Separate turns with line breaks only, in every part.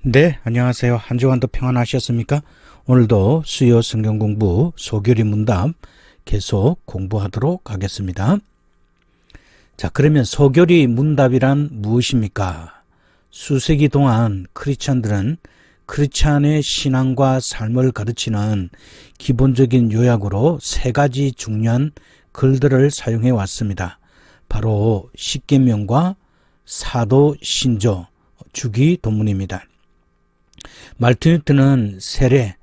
네, 안녕하세요. 한 주간도 평안하셨습니까? 오늘도 수요 성경 공부 소교리 문답 계속 공부하도록 하겠습니다. 자, 그러면 소교리 문답이란 무엇입니까? 수세기 동안 크리스찬들은 크리스찬의 신앙과 삶을 가르치는 기본적인 요약으로 세 가지 중요한 글들을 사용해 왔습니다. 바로 십계명과 사도신조, 주기도문입니다. 말틴 루터는 세례,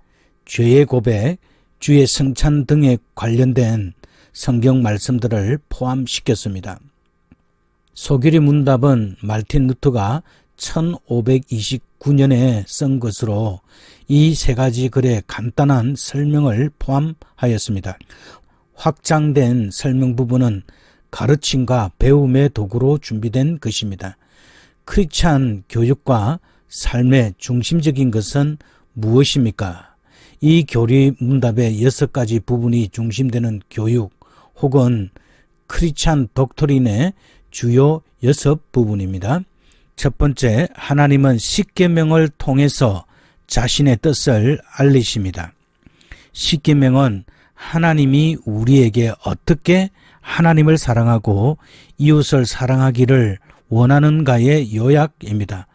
죄의 고백, 주의 성찬 등에 관련된 성경 말씀들을 포함시켰습니다. 소교리 문답은 말틴 루터가 1529년에 쓴 것으로 이 세 가지 글의 간단한 설명을 포함하였습니다. 확장된 설명 부분은 가르침과 배움의 도구로 준비된 것입니다. 크리스찬 교육과 삶의 중심적인 것은 무엇입니까? 이 교리 문답의 6가지 부분이 중심되는 교육 혹은 크리스찬 독트린의 주요 6부분입니다. 첫 번째, 하나님은 십계명을 통해서 자신의 뜻을 알리십니다. 십계명은 하나님이 우리에게 어떻게 하나님을 사랑하고 이웃을 사랑하기를 원하는가의 요약입니다.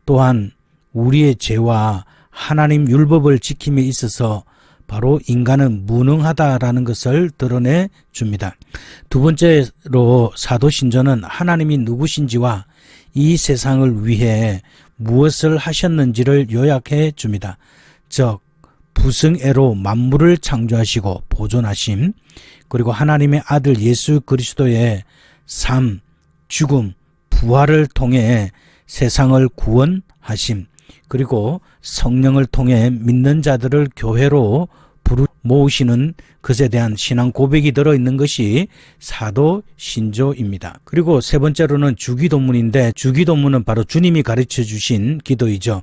또한 우리의 죄와 하나님 율법을 지킴에 있어서 바로 인간은 무능하다라는 것을 드러내 줍니다. 두 번째로 사도신조는 하나님이 누구신지와 이 세상을 위해 무엇을 하셨는지를 요약해 줍니다. 즉 부승애로 만물을 창조하시고 보존하심, 그리고 하나님의 아들 예수 그리스도의 삶, 죽음, 부활을 통해 세상을 구원하심, 그리고 성령을 통해 믿는 자들을 교회로 모으시는 것에 대한 신앙 고백이 들어있는 것이 사도신조입니다. 그리고 세 번째로는 주기도문인데, 주기도문은 바로 주님이 가르쳐 주신 기도이죠.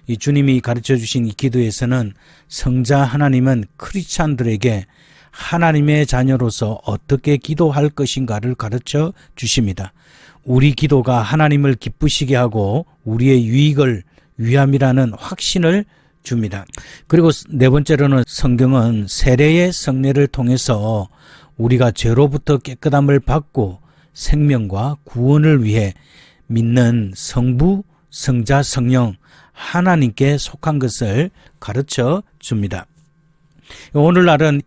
이 주님이 가르쳐 주신 이 기도에서는 성자 하나님은 크리스찬들에게 하나님의 자녀로서 어떻게 기도할 것인가를 가르쳐 주십니다. 우리 기도가 하나님을 기쁘시게 하고 우리의 유익을 위함이라는 확신을 줍니다. 그리고 네 번째로는 성경은 세례의 성례를 통해서 우리가 죄로부터 깨끗함을 받고 생명과 구원을 위해 믿는 성부, 성자, 성령 하나님께 속한 것을 가르쳐 줍니다. 오늘날은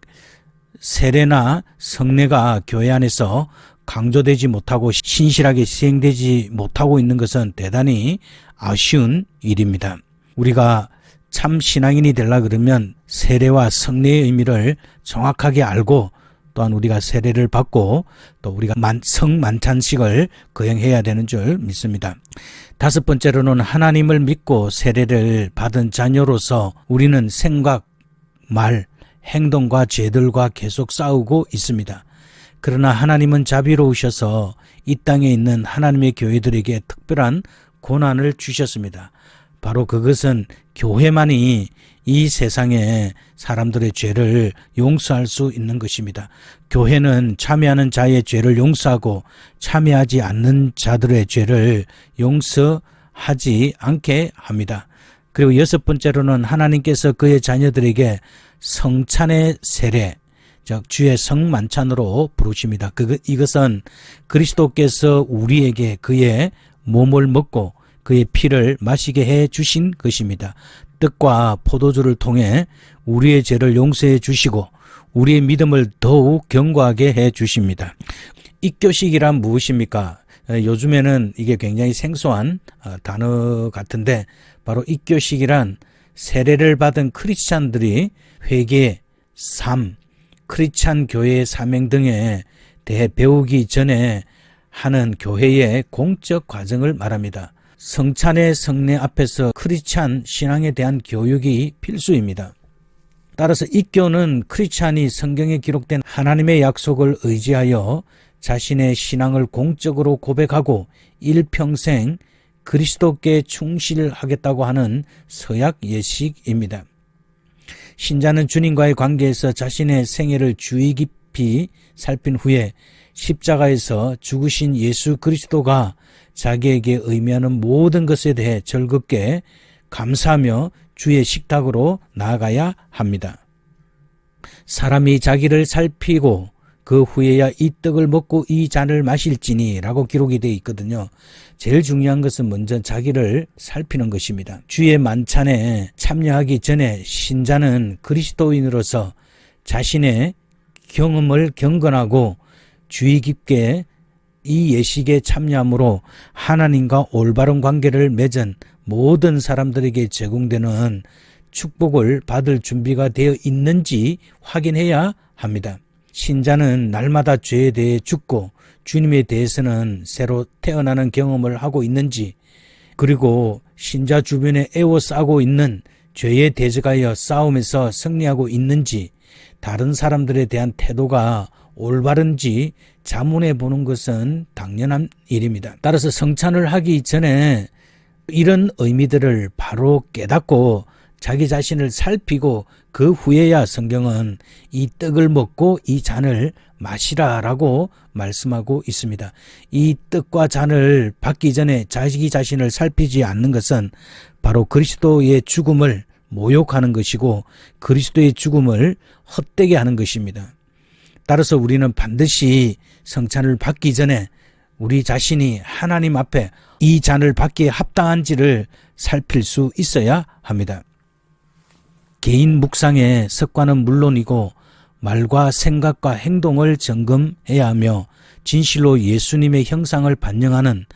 세례나 성례가 교회 안에서 강조되지 못하고 신실하게 시행되지 못하고 있는 것은 대단히 아쉬운 일입니다. 우리가 참 신앙인이 되려 그러면 세례와 성례의 의미를 정확하게 알고, 또한 우리가 세례를 받고 또 우리가 성만찬식을 거행해야 되는 줄 믿습니다. 다섯 번째로는 하나님을 믿고 세례를 받은 자녀로서 우리는 생각, 말, 행동과 죄들과 계속 싸우고 있습니다. 그러나 하나님은 자비로우셔서 이 땅에 있는 하나님의 교회들에게 특별한 고난을 주셨습니다. 바로 그것은 교회만이 이 세상의 사람들의 죄를 용서할 수 있는 것입니다. 교회는 참여하는 자의 죄를 용서하고 참여하지 않는 자들의 죄를 용서하지 않게 합니다. 그리고 여섯 번째로는 하나님께서 그의 자녀들에게 성찬의 세례, 즉 주의 성만찬으로 부르십니다. 이것은 그리스도께서 우리에게 그의 몸을 먹고 그의 피를 마시게 해 주신 것입니다. 떡과 포도주를 통해 우리의 죄를 용서해 주시고 우리의 믿음을 더욱 견고하게 해 주십니다. 익교식이란 무엇입니까? 요즘에는 이게 굉장히 생소한 단어 같은데, 바로 익교식이란 세례를 받은 크리스찬들이 회개, 삶, 크리스찬 교회의 사명 등에 대해 배우기 전에 하는 교회의 공적 과정을 말합니다. 성찬의 성례 앞에서 크리스찬 신앙에 대한 교육이 필수입니다. 따라서 익교는 크리스찬이 성경에 기록된 하나님의 약속을 의지하여 자신의 신앙을 공적으로 고백하고 일평생 그리스도께 충실하겠다고 하는 서약 예식입니다. 신자는 주님과의 관계에서 자신의 생애를 주의 깊이 살핀 후에 십자가에서 죽으신 예수 그리스도가 자기에게 의미하는 모든 것에 대해 즐겁게 감사하며 주의 식탁으로 나아가야 합니다. 사람이 자기를 살피고 그 후에야 이 떡을 먹고 이 잔을 마실지니 라고 기록이 되어 있거든요. 제일 중요한 것은 먼저 자기를 살피는 것입니다. 주의 만찬에 참여하기 전에 신자는 그리스도인으로서 자신의 경험을 경건하고 주의 깊게 이 예식에 참여함으로 하나님과 올바른 관계를 맺은 모든 사람들에게 제공되는 축복을 받을 준비가 되어 있는지 확인해야 합니다. 신자는 날마다 죄에 대해 죽고 주님에 대해서는 새로 태어나는 경험을 하고 있는지, 그리고 신자 주변에 에워싸고 있는 죄에 대적하여 싸움에서 승리하고 있는지, 다른 사람들에 대한 태도가 올바른지 자문해 보는 것은 당연한 일입니다. 따라서 성찬을 하기 전에 이런 의미들을 바로 깨닫고 자기 자신을 살피고 그 후에야 성경은 이 떡을 먹고 이 잔을 마시라라고 말씀하고 있습니다. 이 떡과 잔을 받기 전에 자기 자신을 살피지 않는 것은 바로 그리스도의 죽음을 모욕하는 것이고 그리스도의 죽음을 헛되게 하는 것입니다. 따라서 우리는 반드시 성찬을 받기 전에 우리 자신이 하나님 앞에 이 잔을 받기에 합당한지를 살필 수 있어야 합니다. 개인 묵상의 습관은 물론이고 말과 생각과 행동을 점검해야 하며 진실로 예수님의 형상을 반영하는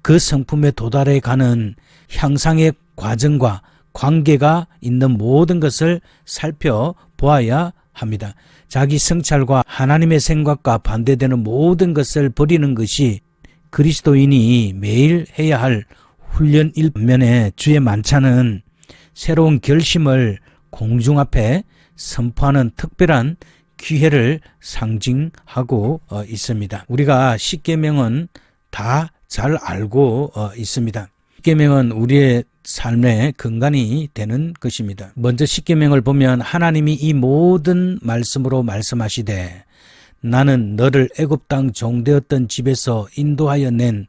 그 성품에 도달해 가는 향상의 과정과 관계가 있는 모든 것을 살펴보아야 합니다. 자기 성찰과 하나님의 생각과 반대되는 모든 것을 버리는 것이 그리스도인이 매일 해야 할 훈련일 반면에 주의 만찬은 새로운 결심을 공중 앞에 선포하는 특별한 기회를 상징하고 있습니다. 우리가 십계명은 다 잘 알고 있습니다. 십계명은 우리의 삶의 근간이 되는 것입니다. 먼저 십계명을 보면 하나님이 이 모든 말씀으로 말씀하시되 나는 너를 애굽 땅 종되었던 집에서 인도하여 낸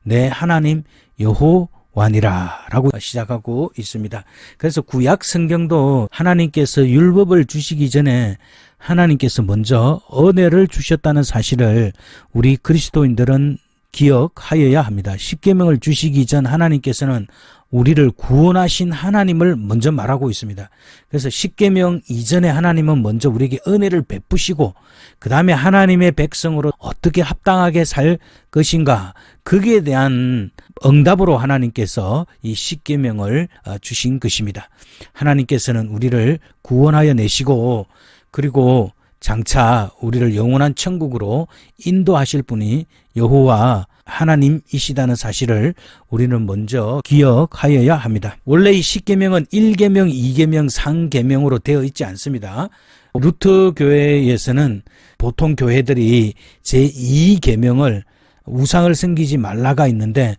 내 하나님 여호와니라 라고 시작하고 있습니다. 그래서 구약 성경도 하나님께서 율법을 주시기 전에 하나님께서 먼저 은혜를 주셨다는 사실을 우리 그리스도인들은 기억하여야 합니다. 십계명을 주시기 전 하나님께서는 우리를 구원하신 하나님을 먼저 말하고 있습니다. 그래서 십계명 이전에 하나님은 먼저 우리에게 은혜를 베푸시고 그 다음에 하나님의 백성으로 어떻게 합당하게 살 것인가, 거기에 대한 응답으로 하나님께서 이 십계명을 주신 것입니다. 하나님께서는 우리를 구원하여 내시고 그리고 장차 우리를 영원한 천국으로 인도하실 분이 여호와 하나님이시다는 사실을 우리는 먼저 기억하여야 합니다. 원래 이 십계명은 1계명, 2계명, 3계명으로 되어 있지 않습니다. 루트 교회에서는 보통 교회들이 제2계명을 우상을 섬기지 말라가 있는데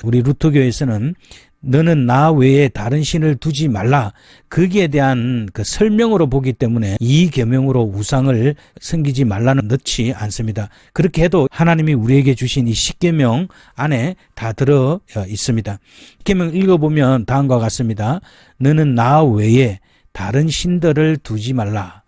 우리 루트 교회에서는 너는 나 외에 다른 신을 두지 말라, 거기에 대한 그 설명으로 보기 때문에 이 계명으로 우상을 섬기지 말라는 넣지 않습니다. 그렇게 해도 하나님이 우리에게 주신 이 십계명 안에 다 들어 있습니다. 십계명 읽어보면 다음과 같습니다. 너는 나 외에 다른 신들을 두지 말라.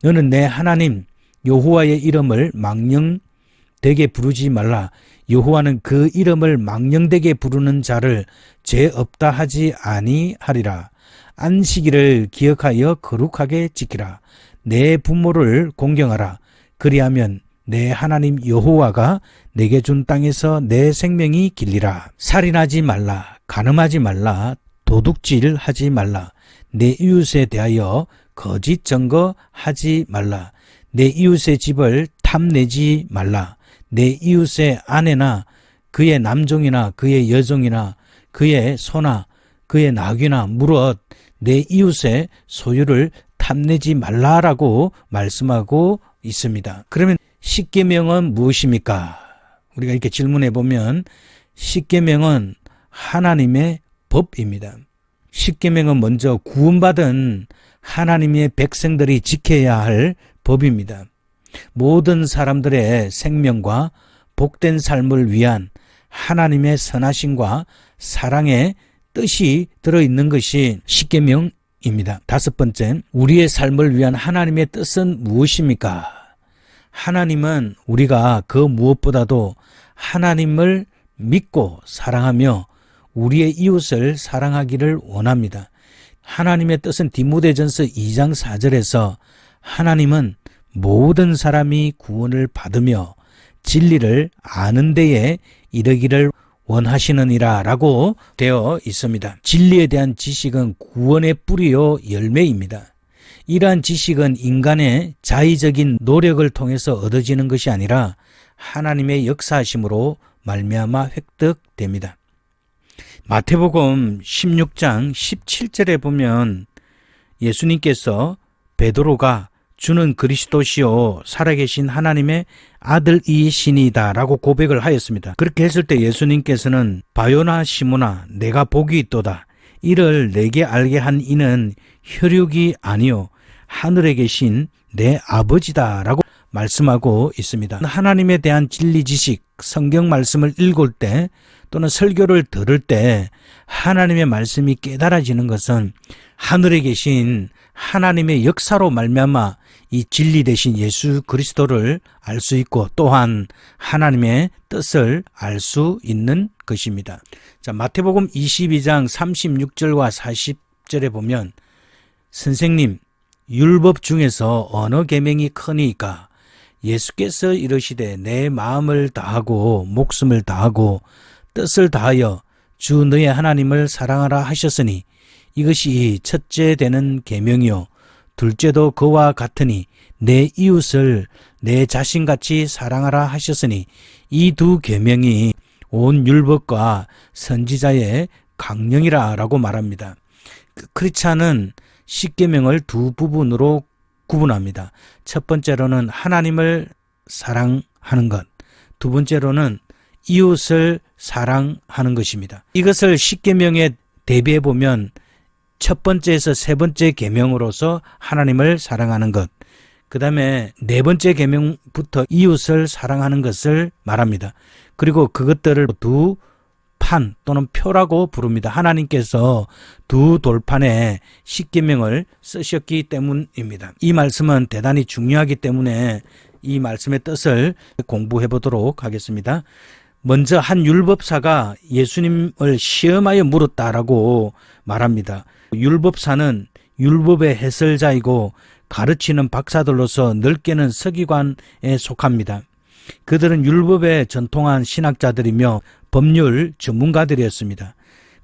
너는 내 하나님 여호와의 이름을 망령되게 부르지 말라. 여호와는 그 이름을 망령되게 부르는 자를 죄 없다 하지 아니하리라. 안식일을 기억하여 거룩하게 지키라. 내 부모를 공경하라. 그리하면 내 하나님 여호와가 내게 준 땅에서 내 생명이 길리라. 살인하지 말라. 간음하지 말라. 도둑질하지 말라. 내 이웃에 대하여 거짓 증거하지 말라. 내 이웃의 집을 탐내지 말라. 내 이웃의 아내나 그의 남종이나 그의 여종이나 그의 소나 그의 나귀나 무릇 내 이웃의 소유를 탐내지 말라라고 말씀하고 있습니다. 그러면 십계명은 무엇입니까? 우리가 이렇게 질문해 보면 십계명은 하나님의 법입니다. 십계명은 먼저 구원받은 하나님의 백성들이 지켜야 할 법입니다. 모든 사람들의 생명과 복된 삶을 위한 하나님의 선하심과 사랑의 뜻이 들어있는 것이 십계명입니다. 다섯 번째, 우리의 삶을 위한 하나님의 뜻은 무엇입니까? 하나님은 우리가 그 무엇보다도 하나님을 믿고 사랑하며 우리의 이웃을 사랑하기를 원합니다. 하나님의 뜻은 디모데전서 2장 4절에서 하나님은 모든 사람이 구원을 받으며 진리를 아는 데에 이르기를 원하시느니라 라고 되어 있습니다. 진리에 대한 지식은 구원의 뿌리요 열매입니다. 이러한 지식은 인간의 자의적인 노력을 통해서 얻어지는 것이 아니라 하나님의 역사하심으로 말미암아 획득됩니다. 마태복음 16장 17절에 보면 예수님께서 베드로가 주는 그리스도시요 살아계신 하나님의 아들이시니이다 라고 고백을 하였습니다. 그렇게 했을 때 예수님께서는 바요나 시몬아 내가 복이 있도다. 이를 내게 알게 한 이는 혈육이 아니요 하늘에 계신 내 아버지다 라고 말씀하고 있습니다. 하나님에 대한 진리 지식, 성경 말씀을 읽을 때 또는 설교를 들을 때 하나님의 말씀이 깨달아지는 것은 하늘에 계신 하나님의 역사로 말미암아 이 진리 되신 예수 그리스도를 알 수 있고 또한 하나님의 뜻을 알 수 있는 것입니다. 자, 마태복음 22장 36절과 40절에 보면 선생님 율법 중에서 어느 계명이 크니까? 예수께서 이르시되 내 마음을 다하고 목숨을 다하고 뜻을 다하여 주 너의 하나님을 사랑하라 하셨으니 이것이 첫째 되는 계명이요 둘째도 그와 같으니 내 이웃을 내 자신같이 사랑하라 하셨으니 이 두 계명이 온 율법과 선지자의 강령이라 라고 말합니다. 크리스찬은 십계명을 두 부분으로 구분합니다. 첫 번째로는 하나님을 사랑하는 것, 두 번째로는 이웃을 사랑하는 것입니다. 이것을 십계명에 대비해 보면 첫 번째에서 세 번째 계명으로서 하나님을 사랑하는 것, 그 다음에 네 번째 계명부터 이웃을 사랑하는 것을 말합니다. 그리고 그것들을 두 판 또는 표라고 부릅니다. 하나님께서 두 돌판에 십계명을 쓰셨기 때문입니다. 이 말씀은 대단히 중요하기 때문에 이 말씀의 뜻을 공부해 보도록 하겠습니다. 먼저 한 율법사가 예수님을 시험하여 물었다라고 말합니다. 율법사는 율법의 해설자이고 가르치는 박사들로서 넓게는 서기관에 속합니다. 그들은 율법에 전통한 신학자들이며 법률 전문가들이었습니다.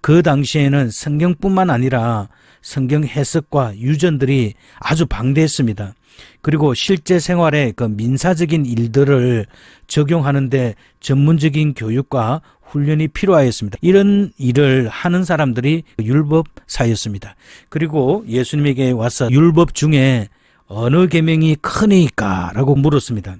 그 당시에는 성경뿐만 아니라 성경 해석과 유전들이 아주 방대했습니다. 그리고 실제 생활에 그 민사적인 일들을 적용하는데 전문적인 교육과 훈련이 필요하였습니다. 이런 일을 하는 사람들이 율법사였습니다. 그리고 예수님에게 와서 율법 중에 어느 계명이 크니까? 라고 물었습니다.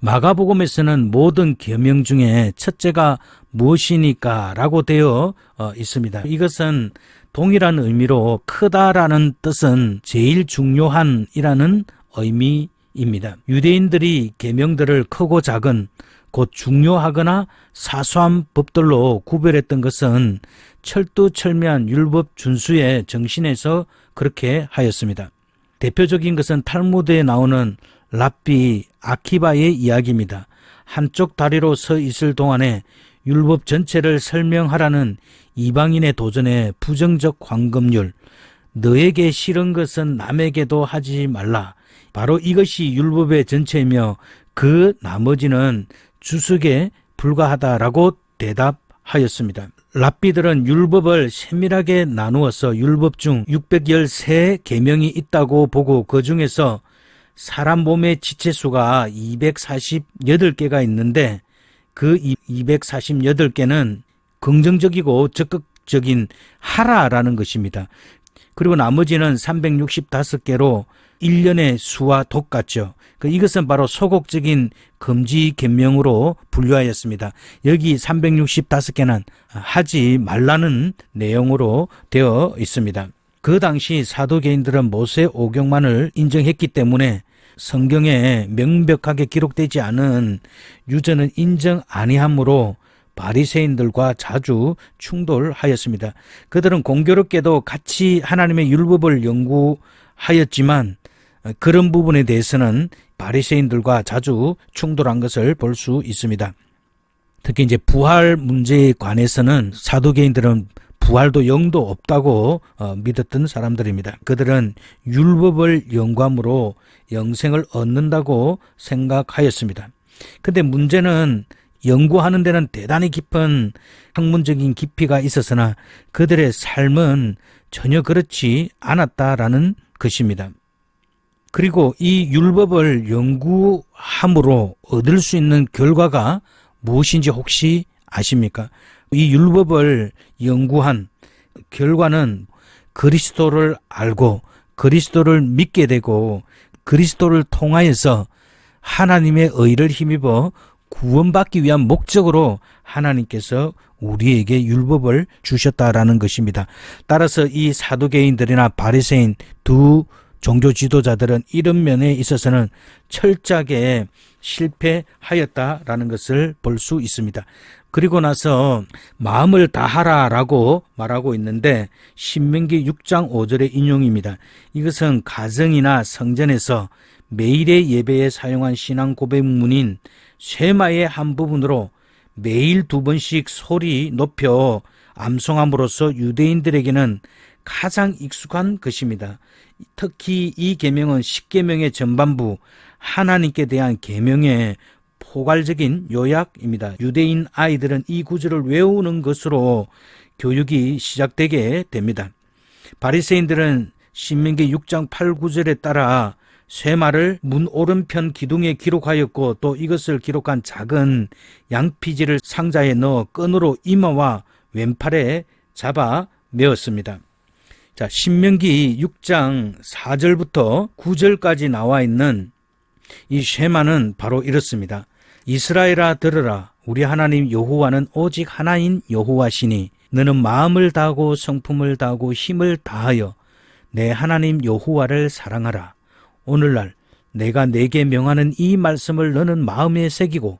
마가복음에서는 모든 계명 중에 첫째가 무엇이니까? 라고 되어 있습니다. 이것은 동일한 의미로 크다라는 뜻은 제일 중요한 이라는 의미입니다. 유대인들이 계명들을 크고 작은 곧 중요하거나 사소한 법들로 구별했던 것은 철두철미한 율법 준수의 정신에서 그렇게 하였습니다. 대표적인 것은 탈무드에 나오는 랍비 아키바의 이야기입니다. 한쪽 다리로 서 있을 동안에 율법 전체를 설명하라는 이방인의 도전에 부정적 황금률, 너에게 싫은 것은 남에게도 하지 말라. 바로 이것이 율법의 전체이며 그 나머지는 주석에 불과하다라고 대답하였습니다. 랍비들은 율법을 세밀하게 나누어서 율법 중 613계명이 있다고 보고 그 중에서 사람 몸의 지체수가 248개가 있는데 그 248개는 긍정적이고 적극적인 하라라는 것입니다. 그리고 나머지는 365개로 1년의 수와 똑같죠. 이것은 바로 소극적인 금지 계명으로 분류하였습니다. 여기 365개는 하지 말라는 내용으로 되어 있습니다. 그 당시 사도계인들은 모세 오경만을 인정했기 때문에 성경에 명백하게 기록되지 않은 유전은 인정 아니하므로 바리새인들과 자주 충돌하였습니다. 그들은 공교롭게도 같이 하나님의 율법을 연구하였지만 그런 부분에 대해서는 바리새인들과 자주 충돌한 것을 볼 수 있습니다. 특히 이제 부활 문제에 관해서는 사두개인들은 부활도 영도 없다고 믿었던 사람들입니다. 그들은 율법을 연구함으로 영생을 얻는다고 생각하였습니다. 근데 문제는 연구하는 데는 대단히 깊은 학문적인 깊이가 있었으나 그들의 삶은 전혀 그렇지 않았다라는 것입니다. 그리고 이 율법을 연구함으로 얻을 수 있는 결과가 무엇인지 혹시 아십니까? 이 율법을 연구한 결과는 그리스도를 알고 그리스도를 믿게 되고 그리스도를 통하여서 하나님의 의를 힘입어 구원받기 위한 목적으로 하나님께서 우리에게 율법을 주셨다라는 것입니다. 따라서 이 사두개인들이나 바리새인 두 종교 지도자들은 이런 면에 있어서는 철저하게 실패하였다라는 것을 볼 수 있습니다. 그리고 나서 마음을 다하라라고 말하고 있는데 신명기 6장 5절의 인용입니다. 이것은 가정이나 성전에서 매일의 예배에 사용한 신앙 고백문인 쇠마의 한 부분으로 매일 2번씩 소리 높여 암송함으로써 유대인들에게는 가장 익숙한 것입니다. 특히 이 계명은 10계명의 전반부 하나님께 대한 계명의 포괄적인 요약입니다. 유대인 아이들은 이 구절을 외우는 것으로 교육이 시작되게 됩니다. 바리새인들은 신명기 6장 8, 9절에 따라 쇠마를 문 오른편 기둥에 기록하였고 또 이것을 기록한 작은 양피지를 상자에 넣어 끈으로 이마와 왼팔에 잡아 메었습니다. 자, 신명기 6장 4절부터 9절까지 나와 있는 이 쇠마는 바로 이렇습니다. 이스라엘아 들으라. 우리 하나님 여호와는 오직 하나인 여호와시니 너는 마음을 다하고 성품을 다하고 힘을 다하여 내 하나님 여호와를 사랑하라. 오늘날 내가 내게 명하는 이 말씀을 너는 마음에 새기고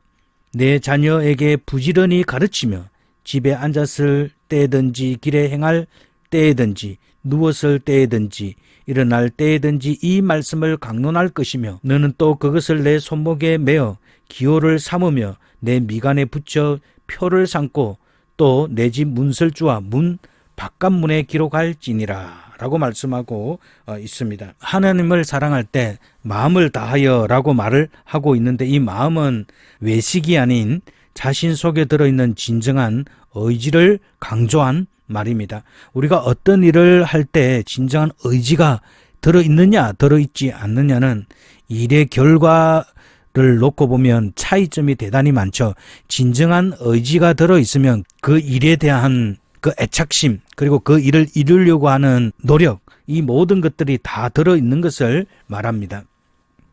내 자녀에게 부지런히 가르치며 집에 앉았을 때든지 길에 행할 때든지 누웠을 때든지 일어날 때든지 이 말씀을 강론할 것이며 너는 또 그것을 내 손목에 메어 기호를 삼으며 내 미간에 붙여 표를 삼고 또 내 집 문설주와 문 바깥문에 기록할지니라 라고 말씀하고 있습니다. 하나님을 사랑할 때 마음을 다하여 라고 말을 하고 있는데 이 마음은 외식이 아닌 자신 속에 들어있는 진정한 의지를 강조한 말입니다. 우리가 어떤 일을 할 때 진정한 의지가 들어있느냐 들어있지 않느냐는 일의 결과를 놓고 보면 차이점이 대단히 많죠. 진정한 의지가 들어있으면 그 일에 대한 그 애착심 그리고 그 일을 이루려고 하는 노력 이 모든 것들이 다 들어있는 것을 말합니다.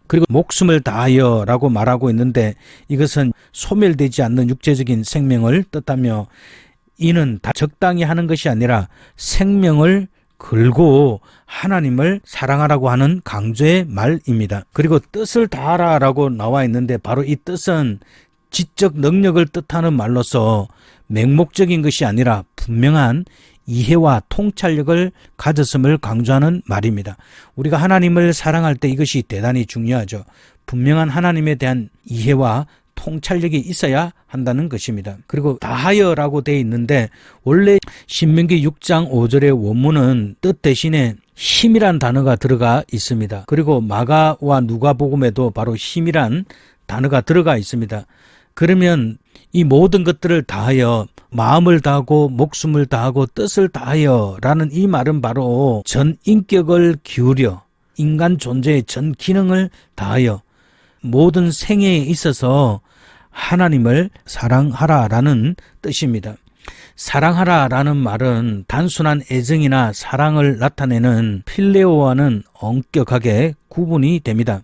그리고 목숨을 다하여 라고 말하고 있는데 이것은 소멸되지 않는 육체적인 생명을 뜻하며 이는 다 적당히 하는 것이 아니라 생명을 걸고 하나님을 사랑하라고 하는 강조의 말입니다. 그리고 뜻을 다하라 라고 나와 있는데 바로 이 뜻은 지적 능력을 뜻하는 말로서 맹목적인 것이 아니라 분명한 이해와 통찰력을 가졌음을 강조하는 말입니다. 우리가 하나님을 사랑할 때 이것이 대단히 중요하죠. 분명한 하나님에 대한 이해와 통찰력이 있어야 한다는 것입니다. 그리고 다하여라고 되어 있는데 원래 신명기 6장 5절의 원문은 뜻 대신에 힘이란 단어가 들어가 있습니다. 그리고 마가와 누가복음에도 바로 힘이란 단어가 들어가 있습니다. 그러면 이 모든 것들을 다하여 마음을 다하고 목숨을 다하고 뜻을 다하여 라는 이 말은 바로 전 인격을 기울여 인간 존재의 전 기능을 다하여 모든 생애에 있어서 하나님을 사랑하라라는 뜻입니다. 사랑하라라는 말은 단순한 애정이나 사랑을 나타내는 필레오와는 엄격하게 구분이 됩니다.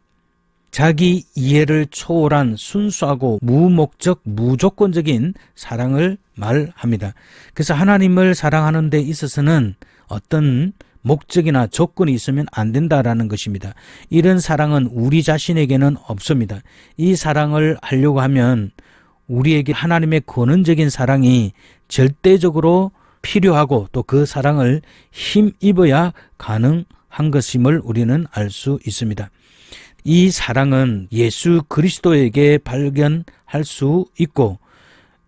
자기 이해를 초월한 순수하고 무목적, 무조건적인 사랑을 말합니다. 그래서 하나님을 사랑하는 데 있어서는 어떤 목적이나 조건이 있으면 안 된다라는 것입니다. 이런 사랑은 우리 자신에게는 없습니다. 이 사랑을 하려고 하면 우리에게 하나님의 권원적인 사랑이 절대적으로 필요하고 또 그 사랑을 힘입어야 가능한 것임을 우리는 알 수 있습니다. 이 사랑은 예수 그리스도에게 발견할 수 있고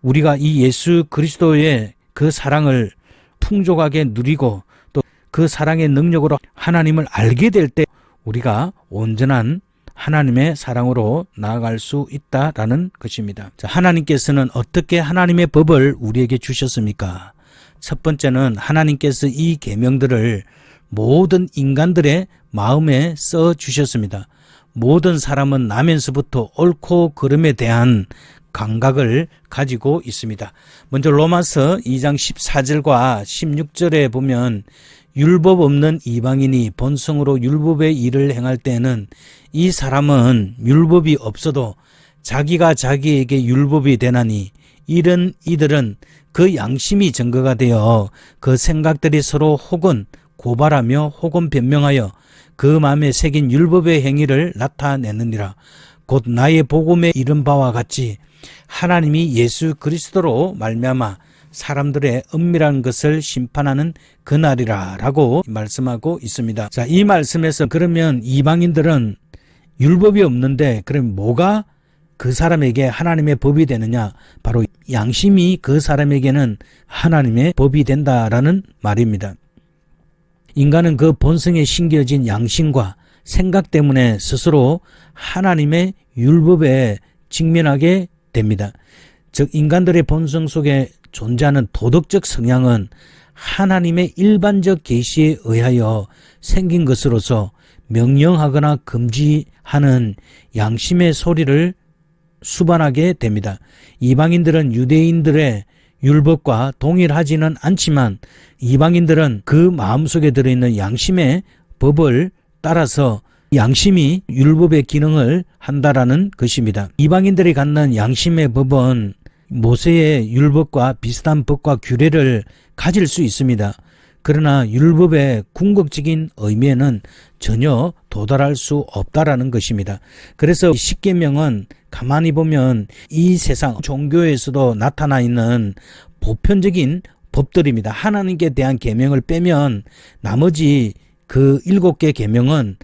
우리가 이 예수 그리스도의 그 사랑을 풍족하게 누리고 또 그 사랑의 능력으로 하나님을 알게 될 때 우리가 온전한 하나님의 사랑으로 나아갈 수 있다라는 것입니다. 자, 하나님께서는 어떻게 하나님의 법을 우리에게 주셨습니까? 첫 번째는 하나님께서 이 계명들을 모든 인간들의 마음에 써 주셨습니다. 모든 사람은 나면서부터 옳고 그름에 대한 감각을 가지고 있습니다. 먼저 로마서 2장 14절과 16절에 보면 율법 없는 이방인이 본성으로 율법의 일을 행할 때에는 이 사람은 율법이 없어도 자기가 자기에게 율법이 되나니 이런 이들은 그 양심이 증거가 되어 그 생각들이 서로 혹은 고발하며 혹은 변명하여 그 마음에 새긴 율법의 행위를 나타내느니라. 곧 나의 복음에 이른 바와 같이 하나님이 예수 그리스도로 말미암아 사람들의 은밀한 것을 심판하는 그날이라 라고 말씀하고 있습니다. 자, 이 말씀에서 그러면 이방인들은 율법이 없는데 그럼 뭐가 그 사람에게 하나님의 법이 되느냐? 바로 양심이 그 사람에게는 하나님의 법이 된다라는 말입니다. 인간은 그 본성에 심겨진 양심과 생각 때문에 스스로 하나님의 율법에 직면하게 됩니다. 즉 인간들의 본성 속에 존재하는 도덕적 성향은 하나님의 일반적 계시에 의하여 생긴 것으로서 명령하거나 금지하는 양심의 소리를 수반하게 됩니다. 이방인들은 유대인들의 율법과 동일하지는 않지만 이방인들은 그 마음속에 들어있는 양심의 법을 따라서 양심이 율법의 기능을 한다라는 것입니다. 이방인들이 갖는 양심의 법은 모세의 율법과 비슷한 법과 규례를 가질 수 있습니다. 그러나 율법의 궁극적인 의미에는 전혀 도달할 수 없다라는 것입니다. 그래서 십계명은 가만히 보면 이 세상 종교에서도 나타나 있는 보편적인 법들입니다. 하나님께 대한 계명을 빼면 나머지 그 7개 계명은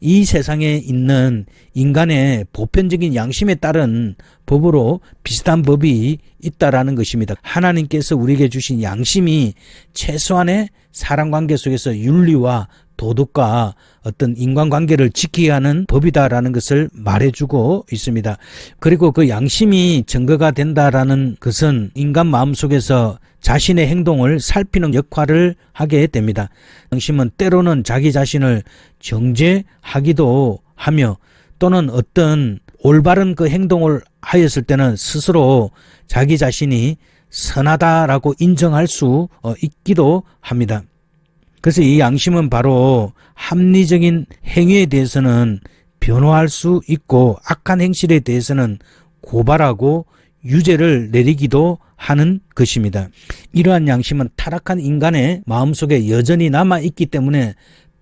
이 세상에 있는 인간의 보편적인 양심에 따른 법으로 비슷한 법이 있다라는 것입니다. 하나님께서 우리에게 주신 양심이 최소한의 사람관계 속에서 윤리와 도덕과 어떤 인간관계를 지켜야 하는 법이다라는 것을 말해주고 있습니다. 그리고 그 양심이 증거가 된다라는 것은 인간 마음속에서 자신의 행동을 살피는 역할을 하게 됩니다. 양심은 때로는 자기 자신을 정죄하기도 하며 또는 어떤 올바른 그 행동을 하였을 때는 스스로 자기 자신이 선하다라고 인정할 수 있기도 합니다. 그래서 이 양심은 바로 합리적인 행위에 대해서는 변호할 수 있고 악한 행실에 대해서는 고발하고 유죄를 내리기도 하는 것입니다. 이러한 양심은 타락한 인간의 마음속에 여전히 남아있기 때문에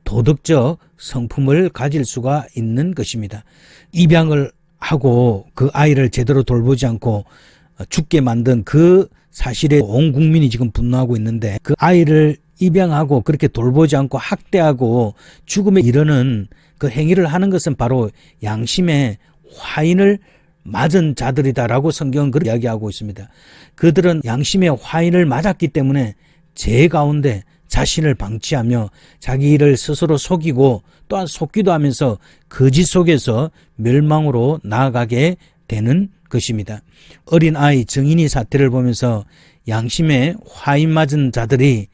도덕적 성품을 가질 수가 있는 것입니다. 입양을 하고 그 아이를 제대로 돌보지 않고 죽게 만든 그 사실에 온 국민이 지금 분노하고 있는데 그 아이를 입양하고 그렇게 돌보지 않고 학대하고 죽음에 이르는 그 행위를 하는 것은 바로 양심의 화인을 맞은 자들이다라고 성경은 그렇게 이야기하고 있습니다. 그들은 양심의 화인을 맞았기 때문에 죄 가운데 자신을 방치하며 자기를 스스로 속이고 또한 속기도 하면서 거짓 속에서 멸망으로 나아가게 되는 것입니다. 어린아이 정인이 사태를 보면서 양심의 화인 맞은 자들이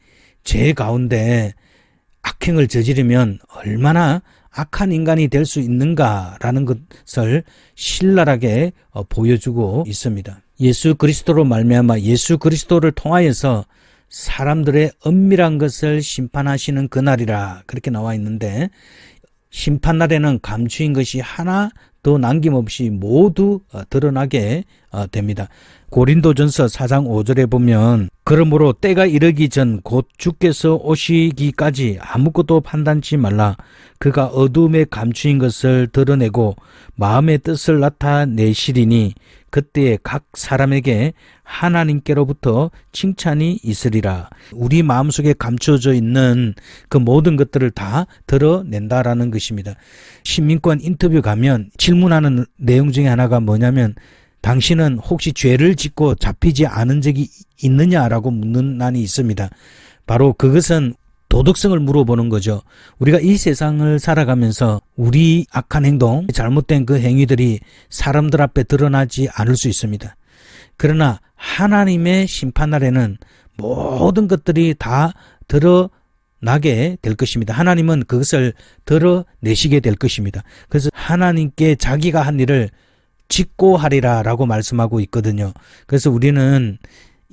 죄 가운데 악행을 저지르면 얼마나 악한 인간이 될 수 있는가라는 것을 신랄하게 보여주고 있습니다. 예수 그리스도로 말미암아 예수 그리스도를 통하여서 사람들의 은밀한 것을 심판하시는 그날이라 그렇게 나와 있는데 심판날에는 감추인 것이 하나 더 남김없이 모두 드러나게 됩니다. 고린도전서 4장 5절에 보면 그러므로 때가 이르기 전 곧 주께서 오시기까지 아무것도 판단치 말라. 그가 어둠에 감추인 것을 드러내고 마음의 뜻을 나타내시리니 그때에 각 사람에게 하나님께로부터 칭찬이 있으리라. 우리 마음속에 감춰져 있는 그 모든 것들을 다 드러낸다라는 것입니다. 시민권 인터뷰 가면 질문하는 내용 중에 하나가 뭐냐면 당신은 혹시 죄를 짓고 잡히지 않은 적이 있느냐라고 묻는 난이 있습니다. 바로 그것은 도덕성을 물어보는 거죠. 우리가 이 세상을 살아가면서 우리 악한 행동, 잘못된 그 행위들이 사람들 앞에 드러나지 않을 수 있습니다. 그러나 하나님의 심판날에는 모든 것들이 다 드러나게 될 것입니다. 하나님은 그것을 드러내시게 될 것입니다. 그래서 하나님께 자기가 한 일을 짓고 하리라 라고 말씀하고 있거든요. 그래서 우리는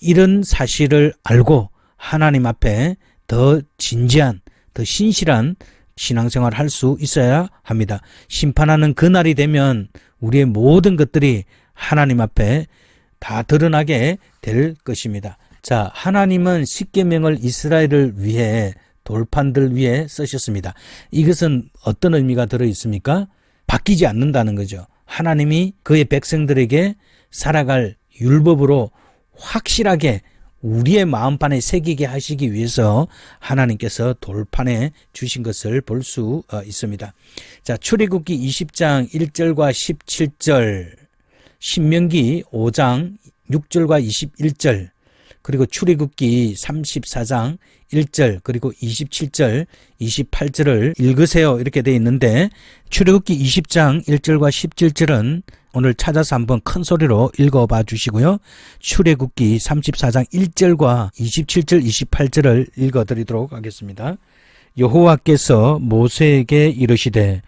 이런 사실을 알고 하나님 앞에 더 진지한, 더 신실한 신앙생활을 할 수 있어야 합니다. 심판하는 그날이 되면 우리의 모든 것들이 하나님 앞에 다 드러나게 될 것입니다. 자, 하나님은 십계명을 이스라엘을 위해 돌판들 위에 쓰셨습니다. 이것은 어떤 의미가 들어 있습니까? 바뀌지 않는다는 거죠. 하나님이 그의 백성들에게 살아갈 율법으로 확실하게 우리의 마음판에 새기게 하시기 위해서 하나님께서 돌판에 주신 것을 볼 수 있습니다. 자, 출애굽기 20장 1절과 17절, 신명기 5장 6절과 21절, 그리고 출애굽기 34장 1절 그리고 27절 28절을 읽으세요 이렇게 되어 있는데 출애굽기 20장 1절과 17절은 오늘 찾아서 한번 큰 소리로 읽어봐 주시고요. 출애굽기 34장 1절과 27절 28절을 읽어드리도록 하겠습니다. 여호와께서 모세에게 이르시되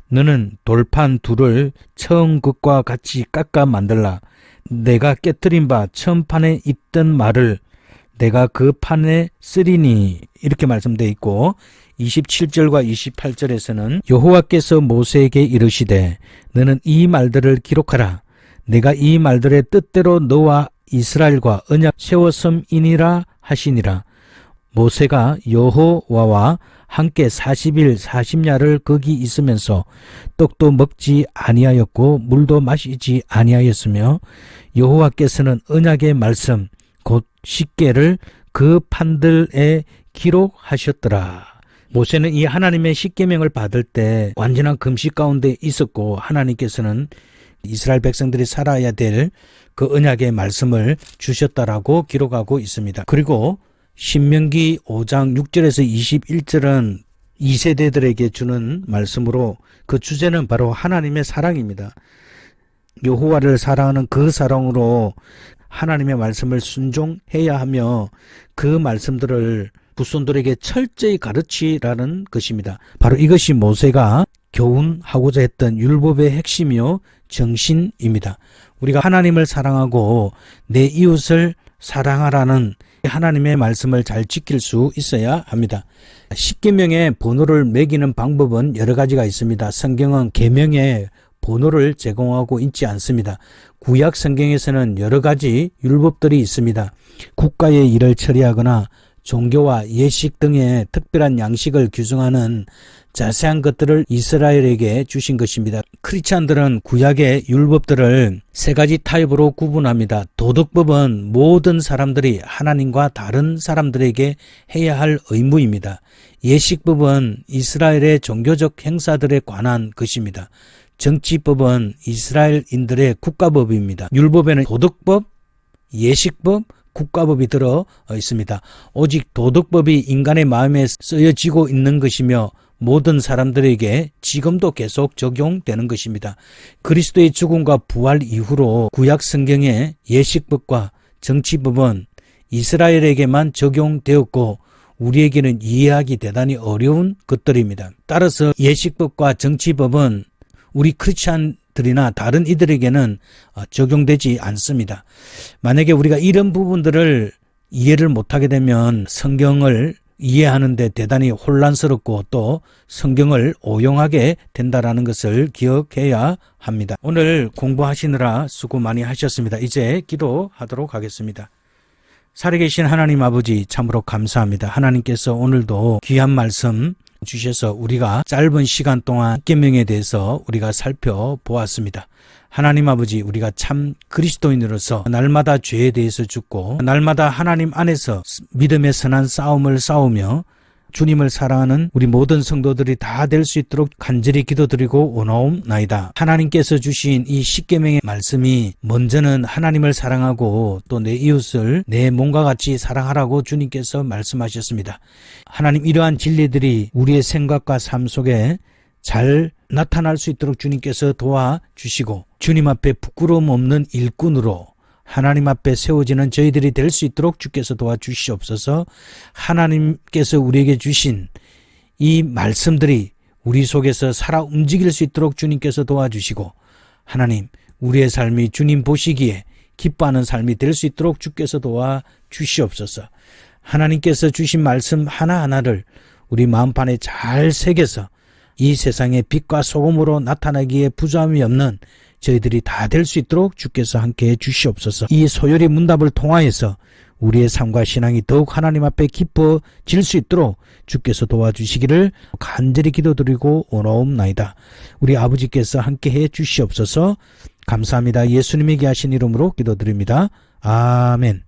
너는 돌판 둘을 처음 것과 같이 깎아 만들라. 내가 깨뜨린 바 처음 판에 있던 말을 내가 그 판에 쓰리니 이렇게 말씀되어 있고 27절과 28절에서는 여호와께서 모세에게 이르시되 너는 이 말들을 기록하라. 내가 이 말들의 뜻대로 너와 이스라엘과 언약 세웠음이니라 하시니라. 모세가 여호와와 함께 40일 40야를 거기 있으면서 떡도 먹지 아니하였고 물도 마시지 아니하였으며 여호와께서는 언약의 말씀 곧 십계를 그 판들에 기록하셨더라. 모세는 이 하나님의 십계명을 받을 때 완전한 금식 가운데 있었고 하나님께서는 이스라엘 백성들이 살아야 될 그 언약의 말씀을 주셨다라고 기록하고 있습니다. 그리고 신명기 5장 6절에서 21절은 2세대들에게 주는 말씀으로 그 주제는 바로 하나님의 사랑입니다. 여호와를 사랑하는 그 사랑으로 하나님의 말씀을 순종해야 하며 그 말씀들을 후손들에게 철저히 가르치라는 것입니다. 바로 이것이 모세가 교훈하고자 했던 율법의 핵심이요 정신입니다. 우리가 하나님을 사랑하고 내 이웃을 사랑하라는 하나님의 말씀을 잘 지킬 수 있어야 합니다. 십계명의 번호를 매기는 방법은 여러 가지가 있습니다. 성경은 계명에 번호를 제공하고 있지 않습니다. 구약 성경에서는 여러 가지 율법들이 있습니다. 국가의 일을 처리하거나 종교와 예식 등의 특별한 양식을 규정하는 자세한 것들을 이스라엘에게 주신 것입니다. 크리스찬들은 구약의 율법들을 세 가지 타입으로 구분합니다. 도덕법은 모든 사람들이 하나님과 다른 사람들에게 해야 할 의무입니다. 예식법은 이스라엘의 종교적 행사들에 관한 것입니다. 정치법은 이스라엘인들의 국가법입니다. 율법에는 도덕법, 예식법, 국가법이 들어 있습니다. 오직 도덕법이 인간의 마음에 쓰여지고 있는 것이며 모든 사람들에게 지금도 계속 적용되는 것입니다. 그리스도의 죽음과 부활 이후로 구약 성경의 예식법과 정치법은 이스라엘에게만 적용되었고 우리에게는 이해하기 대단히 어려운 것들입니다. 따라서 예식법과 정치법은 우리 크리스찬들이나 다른 이들에게는 적용되지 않습니다. 만약에 우리가 이런 부분들을 이해를 못하게 되면 성경을 이해하는데 대단히 혼란스럽고 또 성경을 오용하게 된다라는 것을 기억해야 합니다. 오늘 공부하시느라 수고 많이 하셨습니다. 이제 기도하도록 하겠습니다. 살아계신 하나님 아버지 참으로 감사합니다. 하나님께서 오늘도 귀한 말씀 주셔서 우리가 짧은 시간 동안 십계명에 대해서 우리가 살펴보았습니다. 하나님 아버지, 우리가 참 그리스도인으로서 날마다 죄에 대해서 죽고 날마다 하나님 안에서 믿음의 선한 싸움을 싸우며 주님을 사랑하는 우리 모든 성도들이 다 될 수 있도록 간절히 기도드리고 원하옵나이다. 하나님께서 주신 이 십계명의 말씀이 먼저는 하나님을 사랑하고 또 내 이웃을 내 몸과 같이 사랑하라고 주님께서 말씀하셨습니다. 하나님, 이러한 진리들이 우리의 생각과 삶 속에 잘 나타날 수 있도록 주님께서 도와주시고 주님 앞에 부끄러움 없는 일꾼으로 하나님 앞에 세워지는 저희들이 될 수 있도록 주께서 도와주시옵소서. 하나님께서 우리에게 주신 이 말씀들이 우리 속에서 살아 움직일 수 있도록 주님께서 도와주시고, 하나님, 우리의 삶이 주님 보시기에 기뻐하는 삶이 될 수 있도록 주께서 도와주시옵소서. 하나님께서 주신 말씀 하나하나를 우리 마음판에 잘 새겨서 이 세상의 빛과 소금으로 나타나기에 부조함이 없는 저희들이 다 될 수 있도록 주께서 함께해 주시옵소서. 이 소열의 문답을 통하여서 우리의 삶과 신앙이 더욱 하나님 앞에 깊어질 수 있도록 주께서 도와주시기를 간절히 기도드리고 원하옵나이다. 우리 아버지께서 함께해 주시옵소서. 감사합니다. 예수님에게 하신 이름으로 기도드립니다. 아멘.